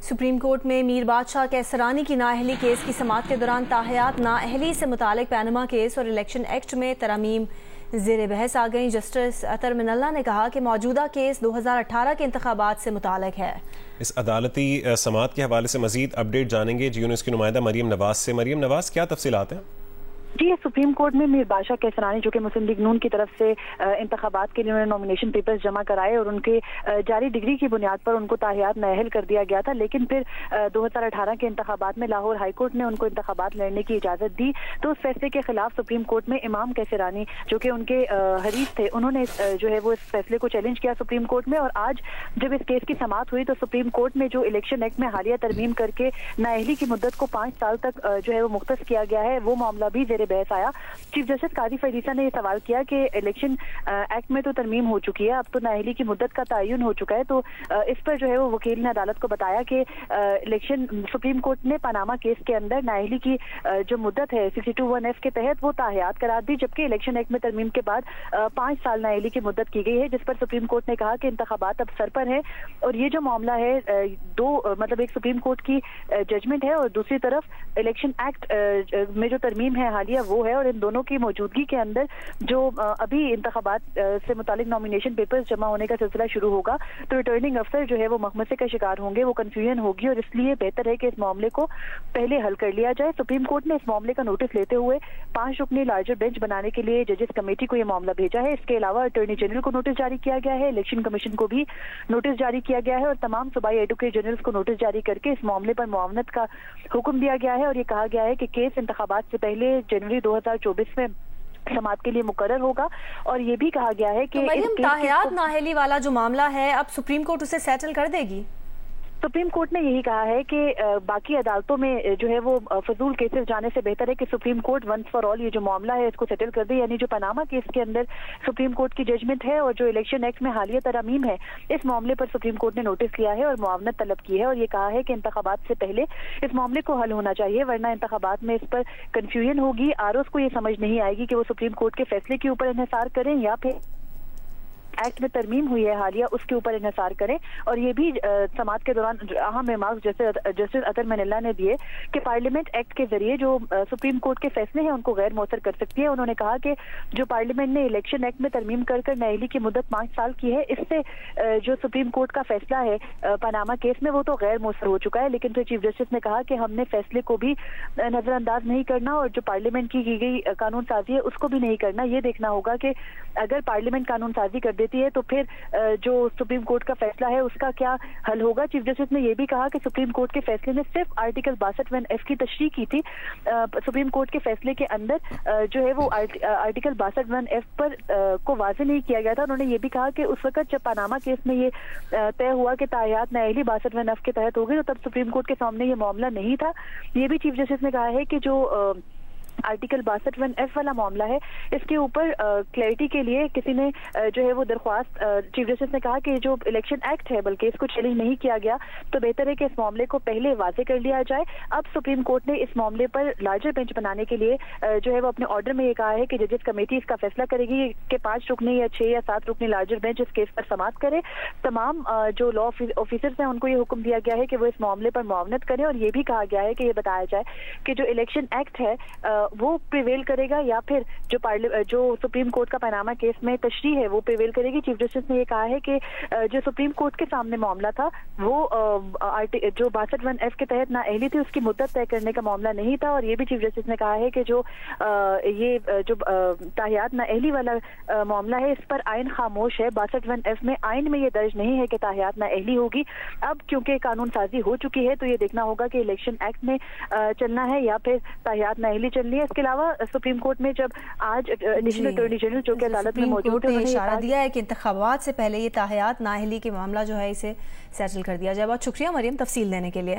Supreme court میں میر بادشاہ کیسرانی کی نااہلی کیس کی سماعت کے دوران تاحیات نااہلی سے متعلق پینما کیس اور الیکشن ایکٹ میں ترامیم زیر بحث آ گئیں۔ جسٹس اطہر من اللہ نے کہا کہ موجودہ کیس 2018 کے انتخابات سے متعلق ہے۔ اس عدالتی سماعت کے حوالے سے مزید اپڈیٹ جانیں گے جی نیوز کی نمائندہ مریم نواز سے۔ مریم نواز، کیا تفصیلات ہیں؟ جی، سپریم کورٹ میں میر بادشاہ کیسرانی جو کہ مسلم لیگ نون کی طرف سے انتخابات کے لیے انہوں نے نامینیشن پیپرز جمع کرائے اور ان کے جاری ڈگری کی بنیاد پر ان کو تاحیات نااہل کر دیا گیا تھا، لیکن پھر 2018 کے انتخابات میں لاہور ہائی کورٹ نے ان کو انتخابات لڑنے کی اجازت دی، تو اس فیصلے کے خلاف سپریم کورٹ میں امام کیسرانی جو کہ ان کے حریف تھے، انہوں نے جو ہے وہ اس فیصلے کو چیلنج کیا سپریم کورٹ میں، اور آج جب اس کیس کی سماعت ہوئی تو سپریم کورٹ میں جو الیکشن ایکٹ میں حالیہ ترمیم کر کے نااہلی کی مدت کو 5 سال تک جو ہے وہ مختص کیا گیا ہے، وہ معاملہ بھی زیر بحث آیا۔ چیف جسٹس قاضی فیصل نے یہ سوال کیا کہ الیکشن ایکٹ میں تو ترمیم ہو چکی ہے، اب تو نااہلی کی مدت کا تعین ہو چکا ہے، تو اس پر جو ہے وہ وکیل نے عدالت کو بتایا کہ الیکشن سپریم کورٹ نے پاناما کیس کے اندر نااہلی کی جو مدت ہے 62(1)(f) کے تحت وہ تاحیات قرار دی، جبکہ الیکشن ایکٹ میں ترمیم کے بعد 5 سال نااہلی کی مدت کی گئی ہے، جس پر سپریم کورٹ نے کہا کہ انتخابات اب سر پر ہے، اور یہ جو معاملہ ہے ایک سپریم کورٹ کی ججمنٹ ہے اور دوسری طرف الیکشن ایکٹ میں جو ترمیم ہے حالیہ وہ ہے، اور ان دونوں کی موجودگی کے اندر جو ابھی انتخابات سے متعلق نامینیشن پیپرز جمع ہونے کا سلسلہ شروع ہوگا تو ریٹرننگ افسر جو ہے وہ مخمصے کا شکار ہوں گے، وہ کنفیوژن ہوگی، اور اس لیے بہتر ہے کہ اس معاملے کو پہلے حل کر لیا جائے۔ سپریم کورٹ نے اس معاملے کا نوٹس لیتے ہوئے 5 رکنی لارجر بینچ بنانے کے لیے ججز کمیٹی کو یہ معاملہ بھیجا ہے۔ اس کے علاوہ اٹارنی جنرل کو نوٹس جاری کیا گیا ہے، الیکشن کمیشن کو بھی نوٹس جاری کیا گیا ہے، اور تمام صوبائی ایڈوکیٹ جنرلز کو نوٹس جاری کر کے اس معاملے پر معاونت کا حکم دیا گیا ہے، اور یہ کہا گیا ہے کہ کیس انتخابات سے پہلے جنوری 2024 میں سماعت کے لیے مقرر ہوگا، اور یہ بھی کہا گیا ہے کہ تاحیات نااہلی والا جو معاملہ ہے اب سپریم کورٹ اسے سیٹل کر دے گی۔ سپریم کورٹ نے یہی کہا ہے کہ باقی عدالتوں میں جو ہے وہ فضول کیسز جانے سے بہتر ہے کہ Supreme Court once for all یہ جو معاملہ ہے اس کو سیٹل کر دے، یعنی جو پاناما کیس کے اندر سپریم کورٹ کی ججمنٹ ہے اور جو الیکشن ایکٹ میں حالیہ ترامیم ہے، اس معاملے پر سپریم کورٹ نے نوٹس لیا ہے اور معاونت طلب کی ہے، اور یہ کہا ہے کہ انتخابات سے پہلے اس معاملے کو حل ہونا چاہیے، ورنہ انتخابات میں اس پر کنفیوژن ہوگی، آرઓز کو یہ سمجھ نہیں آئے گی کہ وہ سپریم کورٹ کے فیصلے کے اوپر انحصار کریں یا پھر ایکٹ میں ترمیم ہوئی ہے حالیہ اس کے اوپر انحصار کریں۔ اور یہ بھی سماعت کے دوران اہم ریمارکس جسٹس اطہر من اللہ نے دیے کہ پارلیمنٹ ایکٹ کے ذریعے جو سپریم کورٹ کے فیصلے ہیں ان کو غیر مؤثر کر سکتی ہے۔ انہوں نے کہا کہ جو پارلیمنٹ نے الیکشن ایکٹ میں ترمیم کر نااہلی کی مدت 5 سال کی ہے، اس سے جو سپریم کورٹ کا فیصلہ ہے پاناما کیس میں وہ تو غیر مؤثر ہو چکا ہے، لیکن پھر چیف جسٹس نے کہا کہ ہم نے فیصلے کو بھی نظر انداز نہیں کرنا، اور جو پارلیمنٹ کی گئی قانون سازی ہے اس کو بھی نہیں کرنا۔ یہ دیکھنا ہوگا کہ اگر پارلیمنٹ قانون سازی کر دیتی ہے تو پھر جو سپریم کورٹ کا فیصلہ ہے اس کا کیا حل ہوگا۔ چیف جسٹس نے یہ بھی کہا کہ سپریم کورٹ کے فیصلے نے صرف آرٹیکل 62(1)(f) کی تشریح کی تھی، سپریم کورٹ کے فیصلے کے اندر جو ہے وہ آرٹیکل 62(1)(f) پر کو واضح نہیں کیا گیا تھا۔ انہوں نے یہ بھی کہا کہ اس وقت جب پاناما کیس میں یہ طے ہوا کہ تاحیات نااہلی 62(1)(f) کے تحت ہوگی تو تب سپریم کورٹ کے سامنے یہ معاملہ نہیں تھا۔ یہ بھی چیف جسٹس نے کہا ہے کہ جو آرٹیکل 62(1)(f) والا معاملہ ہے اس کے اوپر کلیئرٹی کے لیے کسی نے جو ہے وہ درخواست، چیف جسٹس نے کہا کہ جو الیکشن ایکٹ ہے بلکہ اس کو چیلنج نہیں کیا گیا، تو بہتر ہے کہ اس معاملے کو پہلے واضح کر لیا جائے۔ اب سپریم کورٹ نے اس معاملے پر لارجر بینچ بنانے کے لیے جو ہے وہ اپنے آرڈر میں یہ کہا ہے کہ ججز کمیٹی اس کا فیصلہ کرے گی کہ 5 رکنی یا 6 یا 7 رکنی لارجر بینچ اس کیس پر سماعت کرے۔ تمام جو لا آفیسرز ہیں ان کو یہ حکم دیا گیا ہے کہ وہ اس معاملے پر معاونت کریں، اور یہ بھی کہا گیا ہے کہ یہ بتایا جائے کہ جو الیکشن ایکٹ ہے وہ پریویل کرے گا یا پھر جو سپریم کورٹ کا پاناما کیس میں تشریح ہے وہ پریویل کرے گی۔ چیف جسٹس نے یہ کہا ہے کہ جو سپریم کورٹ کے سامنے معاملہ تھا وہ جو 62(1)(f) کے تحت نااہلی تھی اس کی مدت طے کرنے کا معاملہ نہیں تھا، اور یہ بھی چیف جسٹس نے کہا ہے کہ جو تاحیات نااہلی والا معاملہ ہے اس پر آئین خاموش ہے، 62(1)(f) میں آئین میں یہ درج نہیں ہے کہ تاحیات نااہلی ہوگی۔ اب کیونکہ قانون سازی ہو چکی ہے تو یہ دیکھنا ہوگا کہ الیکشن ایکٹ میں چلنا ہے یا پھر تاحیات نااہلی چلنی ہے۔ اس کے علاوہ سپریم کورٹ میں جب آج ایڈیشنل اٹارنی جنرل جو کہ عدالت میں موجود ہے، انہوں نے اشارہ دیا ہے کہ انتخابات سے پہلے یہ تاحیات نااہلی کے معاملہ جو ہے اسے سیٹل کر دیا جائے۔ بہت شکریہ مریم تفصیل دینے کے لیے۔